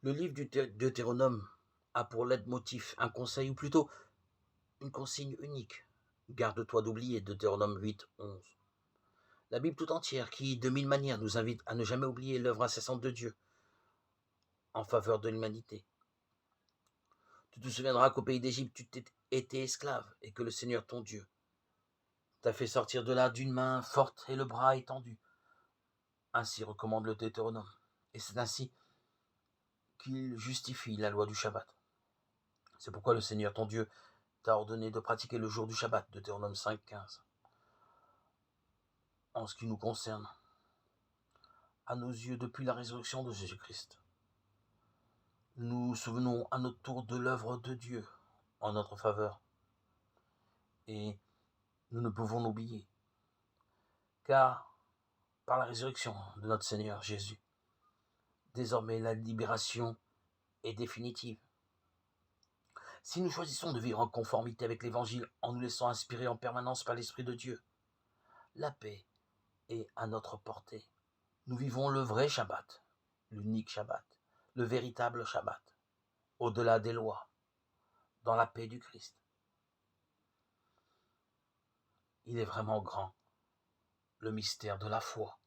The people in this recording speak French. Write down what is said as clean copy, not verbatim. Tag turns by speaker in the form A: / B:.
A: Le livre du Deutéronome a pour leitmotiv un conseil, ou plutôt une consigne unique. Garde-toi d'oublier, Deutéronome 8, 11. La Bible tout entière, qui de mille manières nous invite à ne jamais oublier l'œuvre incessante de Dieu en faveur de l'humanité. Tu te souviendras qu'au pays d'Égypte, tu étais esclave et que le Seigneur ton Dieu t'a fait sortir de là d'une main forte et le bras étendu. Ainsi recommande le Deutéronome. Et c'est ainsi qu'il justifie la loi du Shabbat. C'est pourquoi le Seigneur ton Dieu t'a ordonné de pratiquer le jour du Shabbat, Deutéronome 5, 15. En ce qui nous concerne, à nos yeux, depuis la résurrection de Jésus-Christ, nous nous souvenons à notre tour de l'œuvre de Dieu en notre faveur. Et nous ne pouvons l'oublier, car par la résurrection de notre Seigneur Jésus, désormais la libération est définitive. Si nous choisissons de vivre en conformité avec l'Évangile en nous laissant inspirer en permanence par l'Esprit de Dieu, la paix est à notre portée. Nous vivons le vrai Shabbat, l'unique Shabbat, le véritable Shabbat, au-delà des lois, dans la paix du Christ. Il est vraiment grand, le mystère de la foi.